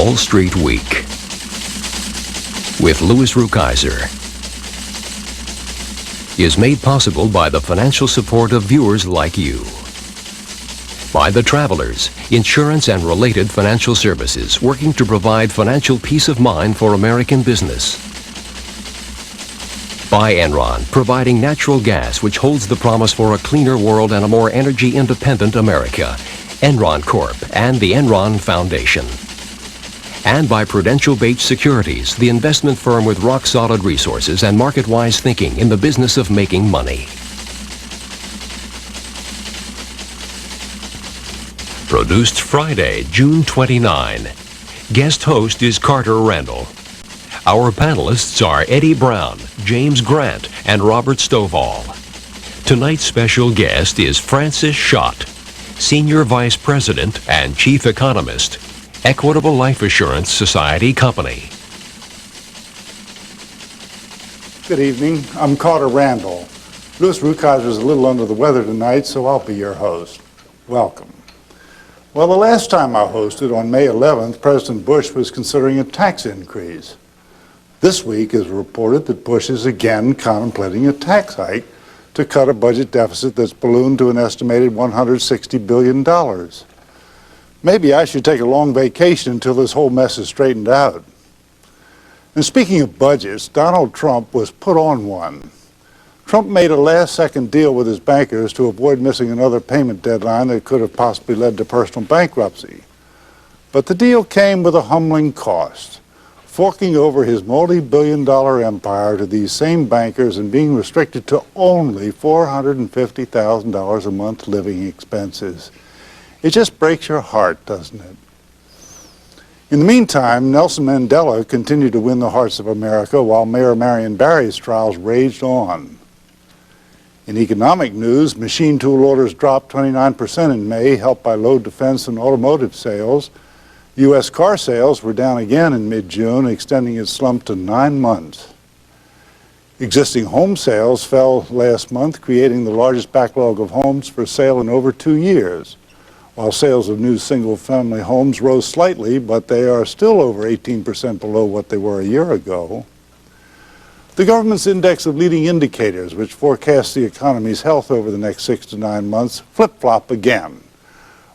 Wall Street Week with Louis Rukeyser is made possible by the financial support of viewers like you. By the Travelers, insurance and related financial services working to provide financial peace of mind for American business. By Enron, providing natural gas which holds the promise for a cleaner world and a more energy-independent America. Enron Corp. And the Enron Foundation. And by Prudential Bates Securities, the investment firm with rock-solid resources and market-wise thinking in the business of making money. Produced Friday, June 29. Guest host is Carter Randall. Our panelists are Eddie Brown, James Grant, and Robert Stovall. Tonight's special guest is Francis Schott, Senior Vice President and Chief Economist, Equitable Life Assurance Society Company. Good evening. I'm Carter Randall. Louis Rukeyser is a little under the weather tonight, so I'll be your host. Welcome. Well, the last time I hosted, on May 11th, President Bush was considering a tax increase. This week is reported that Bush is again contemplating a tax hike to cut a budget deficit that's ballooned to an estimated $160 billion. Maybe I should take a long vacation until this whole mess is straightened out. And speaking of budgets, Donald Trump was put on one. Trump made a last-second deal with his bankers to avoid missing another payment deadline that could have possibly led to personal bankruptcy. But the deal came with a humbling cost, forking over his multi-billion-dollar empire to these same bankers and being restricted to only $450,000 a month living expenses. It just breaks your heart, doesn't it? In the meantime, Nelson Mandela continued to win the hearts of America while Mayor Marion Barry's trials raged on. In economic news, machine tool orders dropped 29% in May, helped by low defense and automotive sales. U.S. car sales were down again in mid-June, extending its slump to 9 months. Existing home sales fell last month, creating the largest backlog of homes for sale in over 2 years, while sales of new single-family homes rose slightly, but they are still over 18% below what they were a year ago. The government's index of leading indicators, which forecasts the economy's health over the next 6 to 9 months, flip-flop again,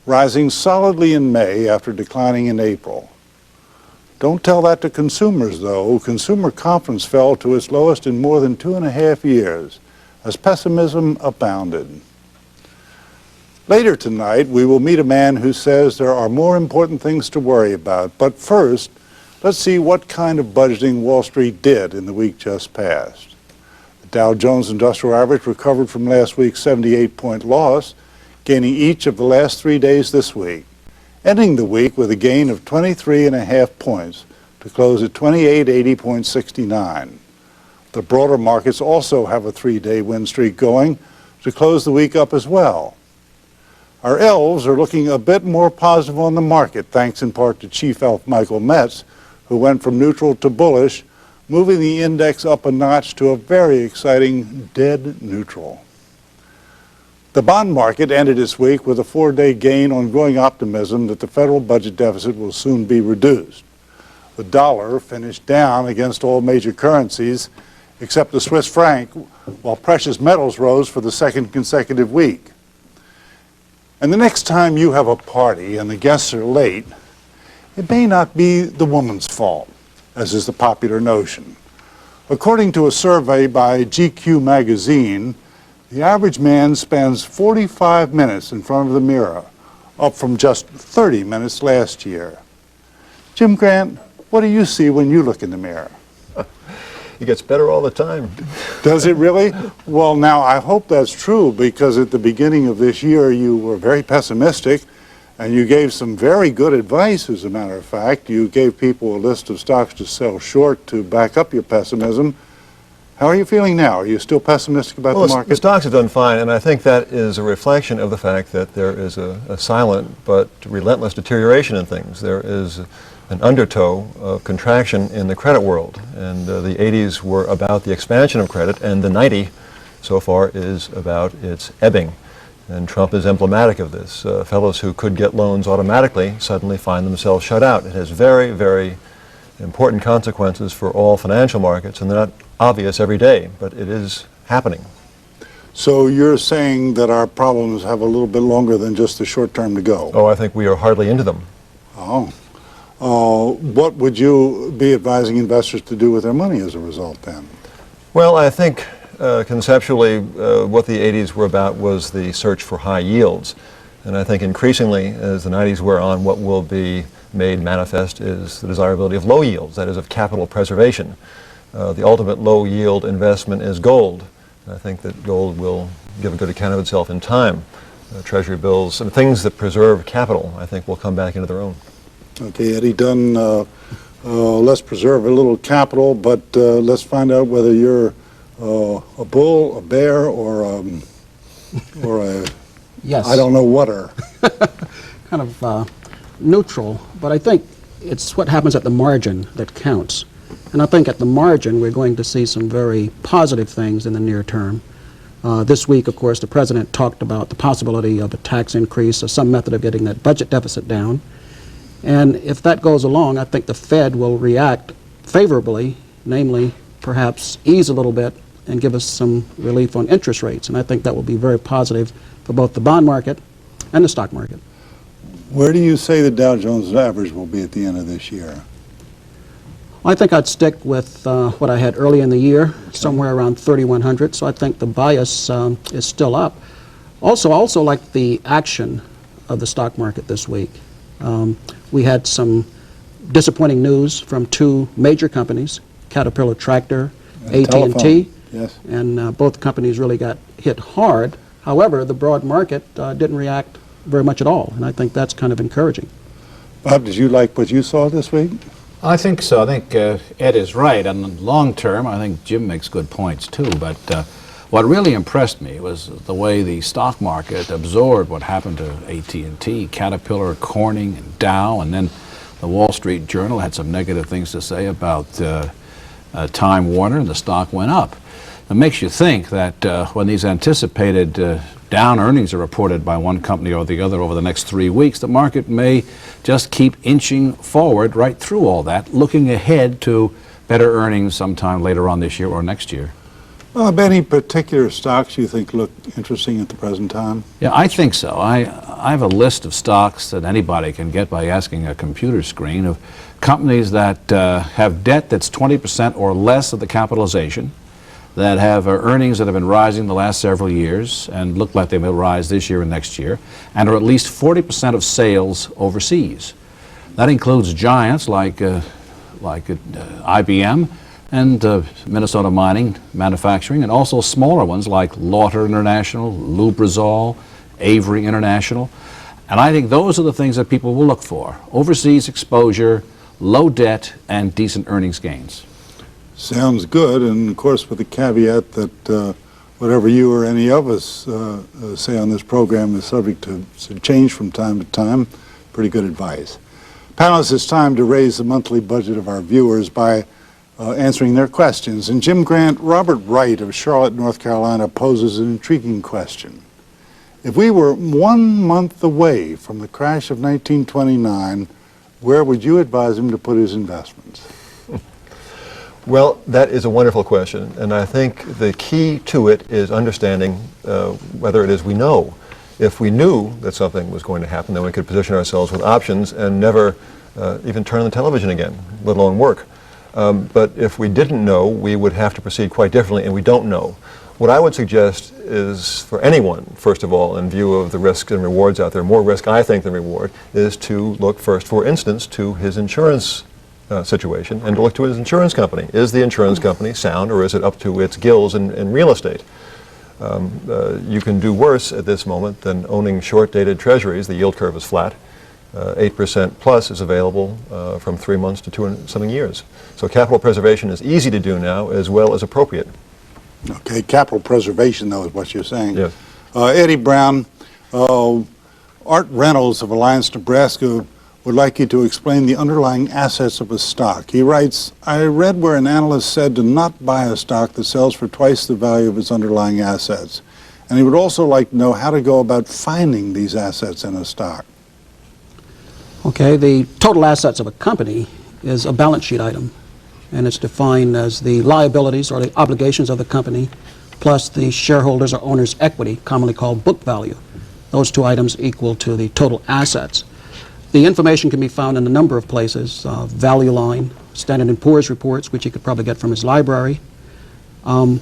rising solidly in May after declining in April. Don't tell that to consumers, though. Consumer confidence fell to its lowest in more than 2.5 years, as pessimism abounded. Later tonight, we will meet a man who says there are more important things to worry about. But first, let's see what kind of budgeting Wall Street did in the week just past. The Dow Jones Industrial Average recovered from last week's 78-point loss, gaining each of the last 3 days this week, ending the week with a gain of 23.5 points to close at 2880.69. The broader markets also have a 3-day win streak going to close the week up as well. Our elves are looking a bit more positive on the market, thanks in part to Chief Elf Michael Metz, who went from neutral to bullish, moving the index up a notch to a very exciting dead neutral. The bond market ended its week with a 4-day gain on growing optimism that the federal budget deficit will soon be reduced. The dollar finished down against all major currencies except the Swiss franc, while precious metals rose for the second consecutive week. And the next time you have a party and the guests are late, it may not be the woman's fault, as is the popular notion. According to a survey by GQ magazine, the average man spends 45 minutes in front of the mirror, up from just 30 minutes last year. Jim Grant, what do you see when you look in the mirror? It gets better all the time. Does it really? Well, now, I hope that's true, because at the beginning of this year, you were very pessimistic, and you gave some very good advice, as a matter of fact. You gave people a list of stocks to sell short to back up your pessimism. How are you feeling now? Are you still pessimistic about the market? The stocks have done fine, and I think that is a reflection of the fact that there is a silent but relentless deterioration in things. There is an undertow of contraction in the credit world, and the 80s were about the expansion of credit, and the 90 so far is about its ebbing. And Trump is emblematic of this. Fellows who could get loans automatically suddenly find themselves shut out. It has very, very important consequences for all financial markets, and they're not obvious every day, but it is happening. So you're saying that our problems have a little bit longer than just the short term to go? Oh, I think we are hardly into them. Oh. What would you be advising investors to do with their money as a result then? Well, I think conceptually what the 80s were about was the search for high yields. And I think increasingly as the 90s wear on, what will be made manifest is the desirability of low yields, that is of capital preservation. The ultimate low yield investment is gold. I think that gold will give a good account of itself in time. Treasury bills and things that preserve capital, I think, will come back into their own. Okay, Eddie Dunn, let's preserve a little capital, but let's find out whether you're a bull, a bear, or a Yes. I don't know whatter. Kind of neutral, but I think it's what happens at the margin that counts. And I think at the margin we're going to see some very positive things in the near term. This week, of course, the president talked about the possibility of a tax increase or some method of getting that budget deficit down. And if that goes along, I think the Fed will react favorably, namely perhaps ease a little bit and give us some relief on interest rates. And I think that will be very positive for both the bond market and the stock market. Where do you say the Dow Jones average will be at the end of this year? I think I'd stick with what I had early in the year, somewhere around 3,100. So I think the bias is still up. Also, I also like the action of the stock market this week. We had some disappointing news from two major companies, Caterpillar Tractor, AT&T, yes. and both companies really got hit hard. However, the broad market didn't react very much at all, and I think that's kind of encouraging. Bob, did you like what you saw this week? I think so. I think Ed is right. On the long term, I think Jim makes good points too. But what really impressed me was the way the stock market absorbed what happened to AT&T, Caterpillar, Corning, and Dow, and then the Wall Street Journal had some negative things to say about Time Warner, and the stock went up. It makes you think that when these anticipated down earnings are reported by one company or the other over the next 3 weeks, the market may just keep inching forward right through all that, looking ahead to better earnings sometime later on this year or next year. Any particular stocks you think look interesting at the present time? Yeah, I think so. I have a list of stocks that anybody can get by asking a computer screen of companies that have debt that's 20% or less of the capitalization, that have earnings that have been rising the last several years and look like they will rise this year and next year, and are at least 40% of sales overseas. That includes giants like IBM and Minnesota Mining Manufacturing, and also smaller ones like Lauter International, Lubrizol, Avery International. And I think those are the things that people will look for: overseas exposure, low debt, and decent earnings gains. Sounds good, and of course with the caveat that whatever you or any of us say on this program is subject to change from time to time. Pretty good advice. Panelists, it's time to raise the monthly budget of our viewers by answering their questions. And Jim Grant, Robert Wright of Charlotte, North Carolina poses an intriguing question. If we were 1 month away from the crash of 1929, where would you advise him to put his investments? Well, that is a wonderful question, and I think the key to it is understanding whether it is we know. If we knew that something was going to happen, then we could position ourselves with options and never even turn on the television again, let alone work. But if we didn't know, we would have to proceed quite differently, and we don't know. What I would suggest is for anyone, first of all, in view of the risks and rewards out there, more risk, I think, than reward, is to look first, for instance, to his insurance situation and to look to his insurance company. Is the insurance company sound, or is it up to its gills in real estate? You can do worse at this moment than owning short-dated treasuries. The yield curve is flat. 8% plus is available from 3 months to 2-something years. So capital preservation is easy to do now as well as appropriate. Okay, capital preservation, though, is what you're saying. Yes. Eddie Brown, Art Reynolds of Alliance, Nebraska would like you to explain the underlying assets of a stock. He writes, I read where an analyst said to not buy a stock that sells for twice the value of its underlying assets. And he would also like to know how to go about finding these assets in a stock. Okay, the total assets of a company is a balance sheet item, and it's defined as the liabilities or the obligations of the company plus the shareholders or owners' equity, commonly called book value. Those two items equal to the total assets. The information can be found in a number of places, Value Line, Standard & Poor's reports, which you could probably get from his library. And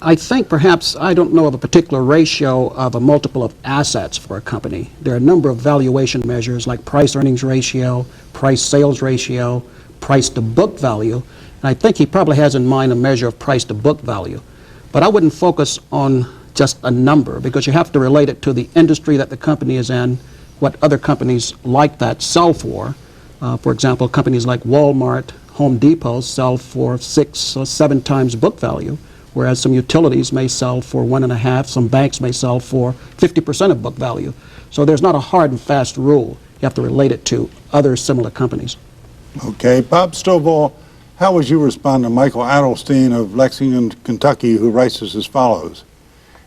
I think perhaps, I don't know of a particular ratio of a multiple of assets for a company. There are a number of valuation measures like price-earnings ratio, price-sales ratio, price-to-book value, and I think he probably has in mind a measure of price-to-book value. But I wouldn't focus on just a number, because you have to relate it to the industry that the company is in, what other companies like that sell for. For example, companies like Walmart, Home Depot sell for 6 or 7 times book value, whereas some utilities may sell for 1.5, some banks may sell for 50% of book value. So there's not a hard and fast rule. You have to relate it to other similar companies. Okay, Bob Stovall, how would you respond to Michael Adelstein of Lexington, Kentucky, who writes us as follows?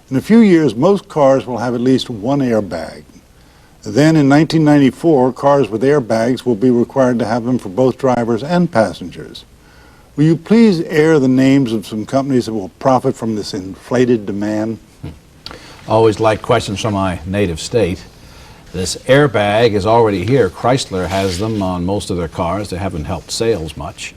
In a few years, most cars will have at least one airbag. Then in 1994, cars with airbags will be required to have them for both drivers and passengers. Will you please air the names of some companies that will profit from this inflated demand? Always like questions from my native state. This airbag is already here. Chrysler has them on most of their cars. They haven't helped sales much.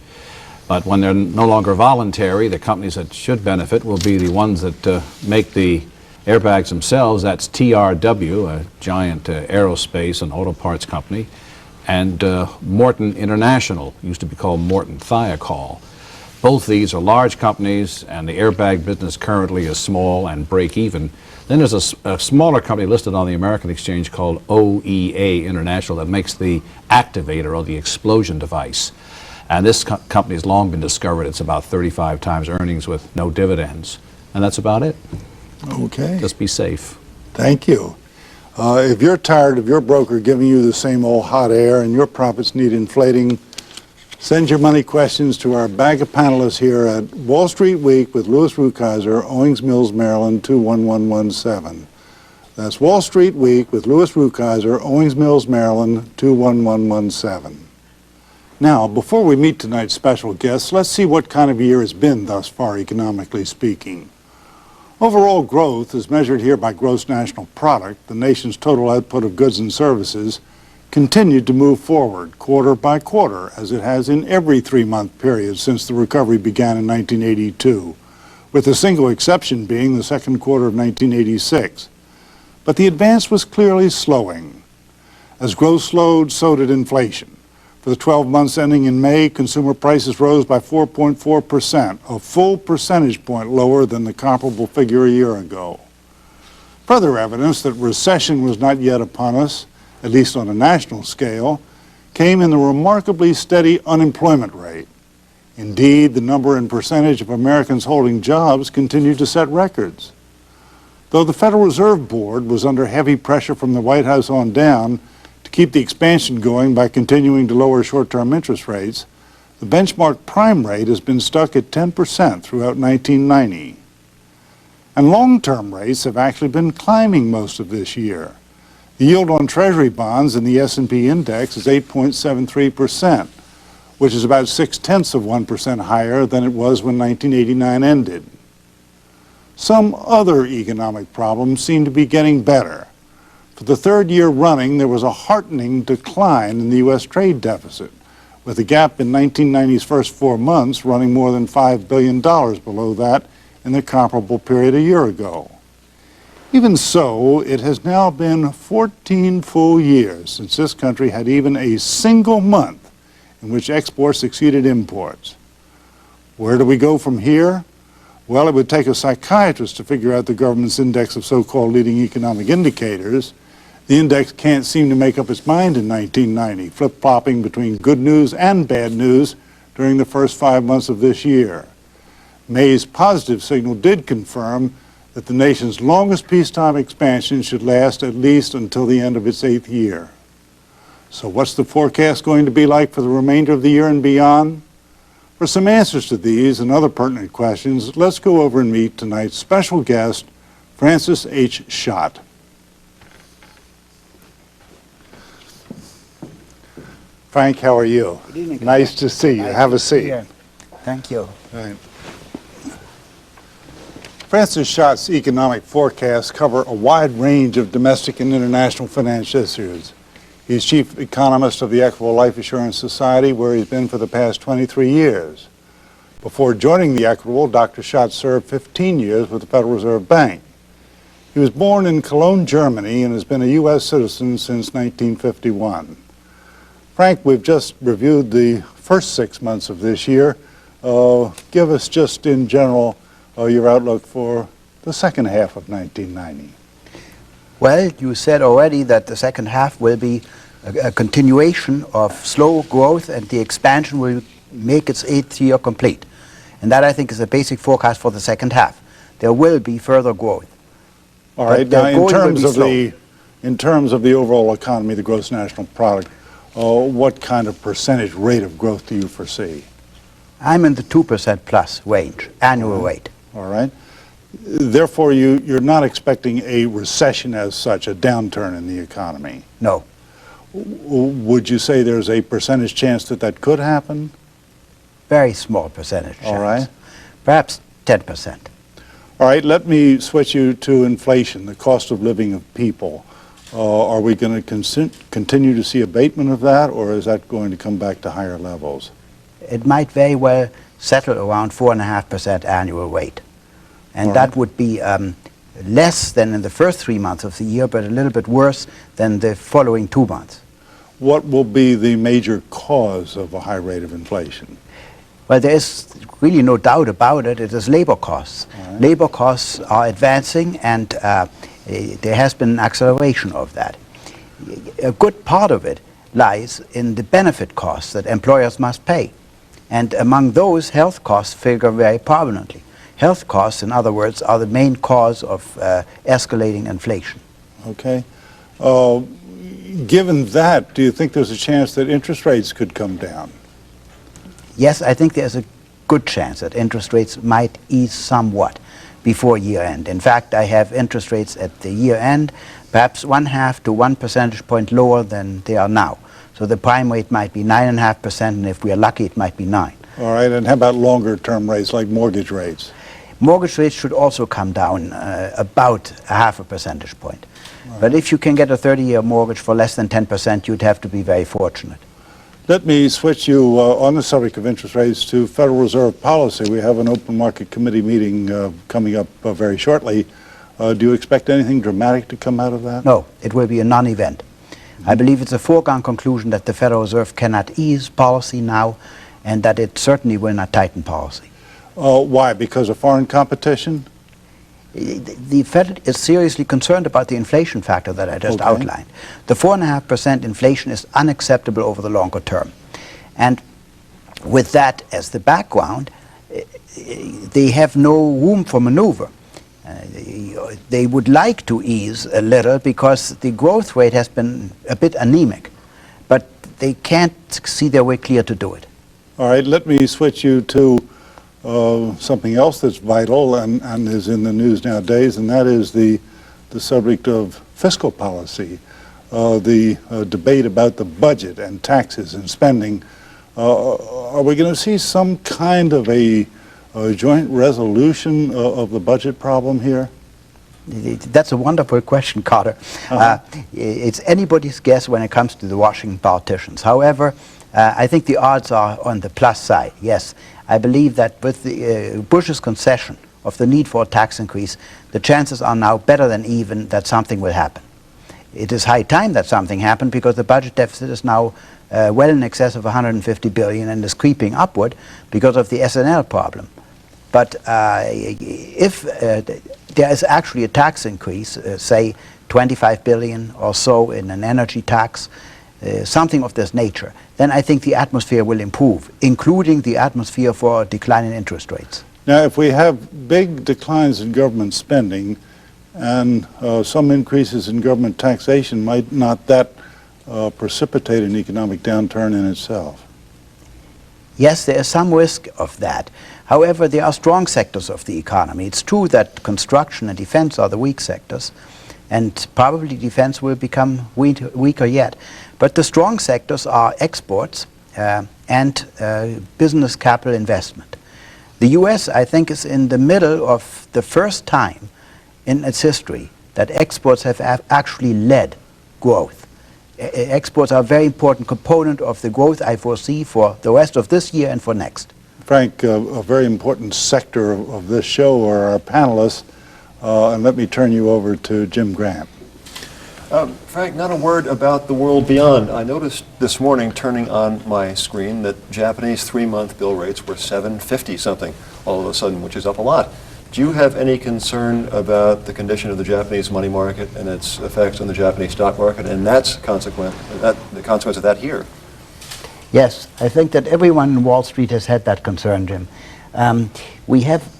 But when they're no longer voluntary, the companies that should benefit will be the ones that make the airbags themselves. That's TRW, a giant aerospace and auto parts company, and Morton International, used to be called Morton Thiokol. Both these are large companies, and the airbag business currently is small and break even. Then there's a smaller company listed on the American Exchange called OEA International that makes the activator or the explosion device. And this company has long been discovered. It's about 35 times earnings with no dividends. And that's about it. Okay. Just be safe. Thank you. If you're tired of your broker giving you the same old hot air and your profits need inflating, send your money questions to our bag of panelists here at Wall Street Week with Louis Rukeyser, Owings Mills, Maryland, 21117. That's Wall Street Week with Louis Rukeyser, Owings Mills, Maryland, 21117. Now, before we meet tonight's special guests, let's see what kind of year it's been thus far, economically speaking. Overall growth, as measured here by gross national product, the nation's total output of goods and services, continued to move forward quarter by quarter, as it has in every 3-month period since the recovery began in 1982, with a single exception being the second quarter of 1986. But the advance was clearly slowing. As growth slowed, so did inflation. For the 12 months ending in May, consumer prices rose by 4.4%, a full percentage point lower than the comparable figure a year ago. Further evidence that recession was not yet upon us, at least on a national scale, came in the remarkably steady unemployment rate. Indeed, the number and percentage of Americans holding jobs continued to set records. Though the Federal Reserve Board was under heavy pressure from the White House on down to keep the expansion going by continuing to lower short-term interest rates, the benchmark prime rate has been stuck at 10% throughout 1990. And long-term rates have actually been climbing most of this year. The yield on Treasury bonds in the S&P index is 8.73%, which is about 0.6% higher than it was when 1989 ended. Some other economic problems seem to be getting better. For the third year running, there was a heartening decline in the U.S. trade deficit, with the gap in 1990's first 4 months running more than $5 billion below that in the comparable period a year ago. Even so, it has now been 14 full years since this country had even a single month in which exports exceeded imports. Where do we go from here? Well, it would take a psychiatrist to figure out the government's index of so-called leading economic indicators. The index can't seem to make up its mind in 1990, flip-flopping between good news and bad news during the first 5 months of this year. May's positive signal did confirm that the nation's longest peacetime expansion should last at least until the end of its 8th year. So what's the forecast going to be like for the remainder of the year and beyond? For some answers to these and other pertinent questions, let's go over and meet tonight's special guest, Francis H. Schott. Frank, how are you? Good evening. Nice to see you. Have a seat. Here. Thank you. Right. Francis Schott's economic forecasts cover a wide range of domestic and international financial issues. He's chief economist of the Equitable Life Assurance Society, where he's been for the past 23 years. Before joining the Equitable, Dr. Schott served 15 years with the Federal Reserve Bank. He was born in Cologne, Germany, and has been a U.S. citizen since 1951. Frank, we've just reviewed the first 6 months of this year. Give us just in general your outlook for the second half of 1990. Well, you said already that the second half will be a continuation of slow growth, and the expansion will make its 8th year complete. And that, I think, is a basic forecast for the second half. There will be further growth. All right. Now, in terms of the overall economy, the gross national product, what kind of percentage rate of growth do you foresee? I'm in the 2% plus range, annual rate. All right. Therefore, you're not expecting a recession as such, a downturn in the economy? No. Would you say there's a percentage chance that that could happen? Very small percentage chance. All right. Perhaps 10%. All right, let me switch you to inflation, the cost of living of people. Are we going to continue to see abatement of that, or is that going to come back to higher levels? It might very well settle around 4.5% annual rate. And that would be less than in the first 3 months of the year, but a little bit worse than the following 2 months. What will be the major cause of a high rate of inflation? Well, there is really no doubt about it. It is labor costs. Right. Labor costs are advancing, and there has been an acceleration of that. A good part of it lies in the benefit costs that employers must pay. And among those, health costs figure very prominently. Health costs, in other words, are the main cause of escalating inflation. Okay. Given that, do you think there's a chance that interest rates could come down? Yes, I think there's a good chance that interest rates might ease somewhat before year end. In fact, I have interest rates at the year end perhaps 1/2 to 1 percentage point lower than they are now. So the prime rate might be 9.5%, and if we are lucky, it might be 9. All right, and how about longer term rates like mortgage rates? Mortgage rates should also come down about 0.5 percentage point. Right. But if you can get a 30-year mortgage for less than 10%, you'd have to be very fortunate. Let me switch you on the subject of interest rates to Federal Reserve policy. We have an open market committee meeting coming up very shortly. Do you expect anything dramatic to come out of that? No, it will be a non-event. I believe it's a foregone conclusion that the Federal Reserve cannot ease policy now, and that it certainly will not tighten policy. Why? Because of foreign competition? The Fed is seriously concerned about the inflation factor that I just outlined. The 4.5% inflation is unacceptable over the longer term. And with that as the background, they have no room for maneuver. They would like to ease a little because the growth rate has been a bit anemic, but they can't see their way clear to do it. All right, let me switch you to something else that's vital and is in the news nowadays, and that is the subject of fiscal policy, the debate about the budget and taxes and spending. Are we going to see some kind of a joint resolution of the budget problem here? That's a wonderful question, Carter. It's anybody's guess when it comes to the Washington politicians. However, I think the odds are on the plus side, yes. I believe that with the Bush's concession of the need for a tax increase, the chances are now better than even that something will happen. It is high time that something happened because the budget deficit is now well in excess of 150 billion and is creeping upward because of the SNL problem. But if there is actually a tax increase, say 25 billion or so in an energy tax, something of this nature, then I think the atmosphere will improve, including the atmosphere for a decline in interest rates. Now, if we have big declines in government spending and some increases in government taxation, might not that precipitate an economic downturn in itself? Yes, there is some risk of that. However, there are strong sectors of the economy. It's true that construction and defense are the weak sectors, and probably defense will become weaker yet. But the strong sectors are exports and business capital investment. The U.S., I think, is in the middle of the first time in its history that exports have actually led growth. Exports are a very important component of the growth I foresee for the rest of this year and for next. Frank, a very important sector of this show are our panelists, and let me turn you over to Jim Grant. Frank, not a word about the world beyond. I noticed this morning, turning on my screen, that Japanese 3-month bill rates were 750 something all of a sudden, which is up a lot. Do you have any concern about the condition of the Japanese money market and its effects on the Japanese stock market, and the consequence of that here? Yes, I think that everyone in Wall Street has had that concern, Jim. We have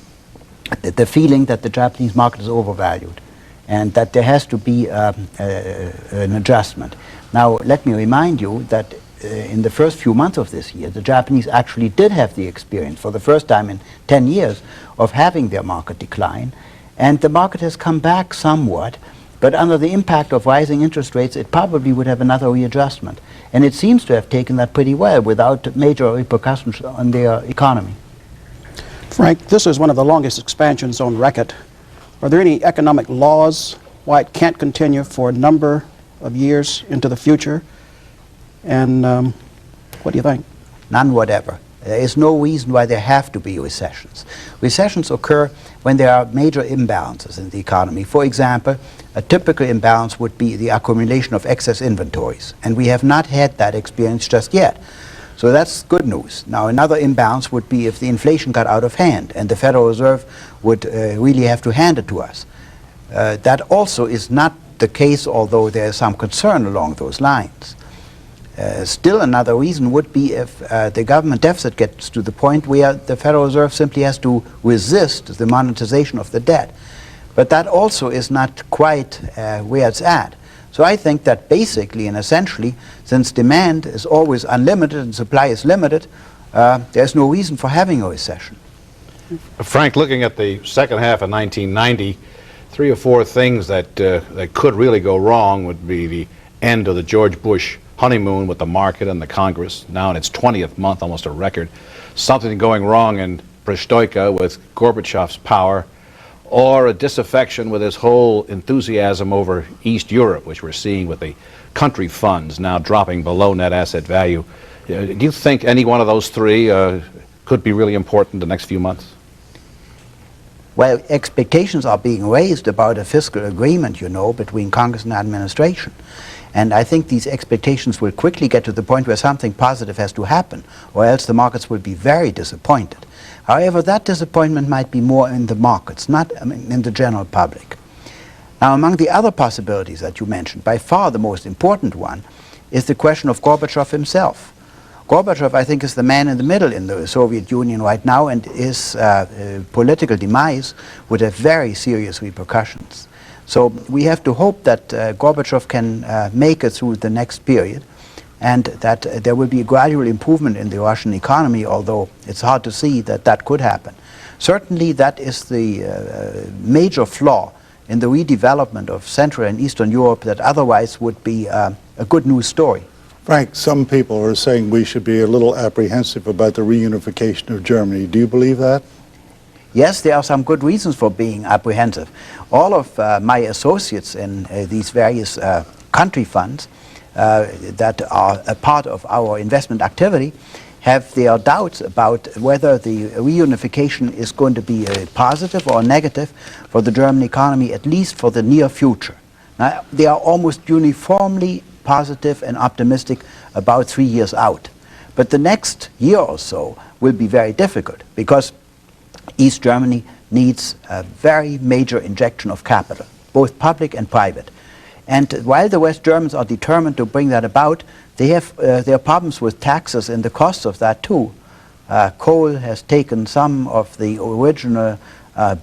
the feeling that the Japanese market is overvalued and that there has to be an adjustment. Now, let me remind you that in the first few months of this year, the Japanese actually did have the experience, for the first time in 10 years, of having their market decline. And the market has come back somewhat, but under the impact of rising interest rates, it probably would have another readjustment. And it seems to have taken that pretty well without major repercussions on their economy. Frank, this is one of the longest expansions on record. Are there any economic laws why it can't continue for a number of years into the future? And what do you think? None whatever. There is no reason why there have to be recessions. Recessions occur when there are major imbalances in the economy. For example, a typical imbalance would be the accumulation of excess inventories, and we have not had that experience just yet. So that's good news. Now, another imbalance would be if the inflation got out of hand and the Federal Reserve would really have to hand it to us. That also is not the case, although there is some concern along those lines. Still another reason would be if the government deficit gets to the point where the Federal Reserve simply has to resist the monetization of the debt. But that also is not quite where it's at. So I think that basically and essentially, since demand is always unlimited and supply is limited, there's no reason for having a recession. Frank, looking at the second half of 1990, 3 or 4 things that could really go wrong would be the end of the George Bush honeymoon with the market and the Congress, now in its 20th month, almost a record. Something going wrong in Perestroika with Gorbachev's power, or a disaffection with his whole enthusiasm over East Europe, which we're seeing with the country funds now dropping below net asset value. Do you think any one of those 3 could be really important the next few months? Well, expectations are being raised about a fiscal agreement, you know, between Congress and administration. And I think these expectations will quickly get to the point where something positive has to happen, or else the markets will be very disappointed. However, that disappointment might be more in the markets, not in the general public. Now, among the other possibilities that you mentioned, by far the most important one is the question of Gorbachev himself. Gorbachev, I think, is the man in the middle in the Soviet Union right now, and his political demise would have very serious repercussions. So we have to hope that Gorbachev can make it through the next period, and that there will be a gradual improvement in the Russian economy, although it's hard to see that that could happen. Certainly that is the major flaw in the redevelopment of Central and Eastern Europe that otherwise would be a good news story. Frank, some people are saying we should be a little apprehensive about the reunification of Germany. Do you believe that? Yes, there are some good reasons for being apprehensive. All of my associates in these various country funds that are a part of our investment activity have their doubts about whether the reunification is going to be positive or negative for the German economy, at least for the near future. Now, they are almost uniformly positive and optimistic about 3 years out. But the next year or so will be very difficult because East Germany needs a very major injection of capital, both public and private. And while the West Germans are determined to bring that about, they have their problems with taxes and the costs of that too. Kohl has taken some of the original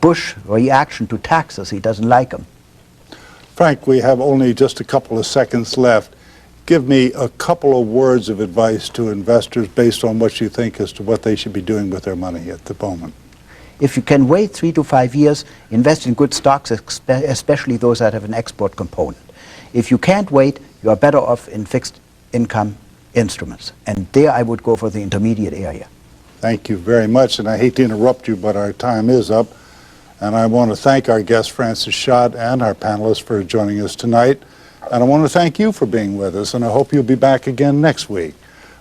Bush reaction to taxes. He doesn't like them. Frank, we have only just a couple of seconds left. give me a couple of words of advice to investors based on what you think as to what they should be doing with their money at the moment. If you can wait 3 to 5 years, invest in good stocks, especially those that have an export component. If you can't wait, you are better off in fixed income instruments. And there I would go for the intermediate area. Thank you very much, and I hate to interrupt you, but our time is up. And I want to thank our guest, Francis Schott, and our panelists for joining us tonight. And I want to thank you for being with us, and I hope you'll be back again next week,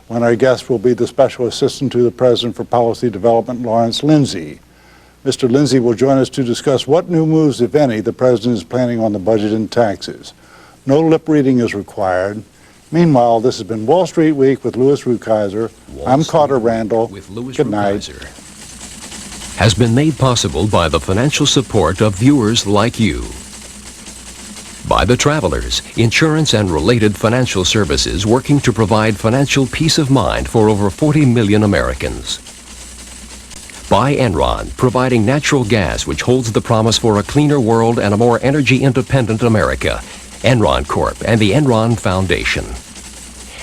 when our guest will be the Special Assistant to the President for Policy Development, Lawrence Lindsay. Mr. Lindsay will join us to discuss what new moves, if any, the President is planning on the budget and taxes. No lip reading is required. Meanwhile, this has been Wall Street Week with Louis Rukeyser. I'm Carter Randall. Good night. Has been made possible by the financial support of viewers like you. By the Travelers, insurance and related financial services working to provide financial peace of mind for over 40 million Americans. By Enron, providing natural gas which holds the promise for a cleaner world and a more energy-independent America. Enron Corp. And the Enron Foundation.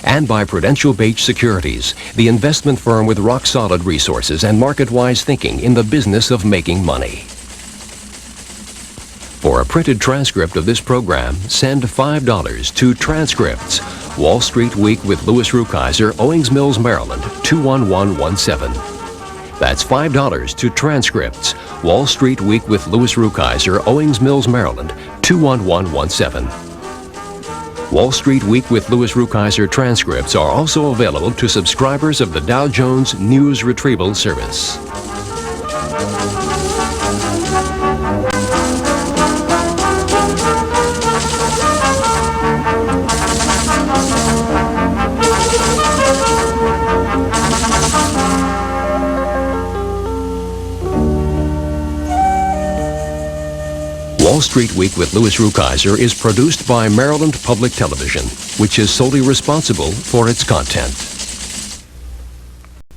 And by Prudential Bache Securities, the investment firm with rock-solid resources and market-wise thinking in the business of making money. For a printed transcript of this program, send $5 to Transcripts, Wall Street Week with Louis Rukeyser, Owings Mills, Maryland, 21117. That's $5 to Transcripts, Wall Street Week with Louis Rukeyser, Owings Mills, Maryland, 21117. Wall Street Week with Louis Rukeyser transcripts are also available to subscribers of the Dow Jones News Retrieval Service. Wall Street Week with Louis Rukeyser is produced by Maryland Public Television, which is solely responsible for its content.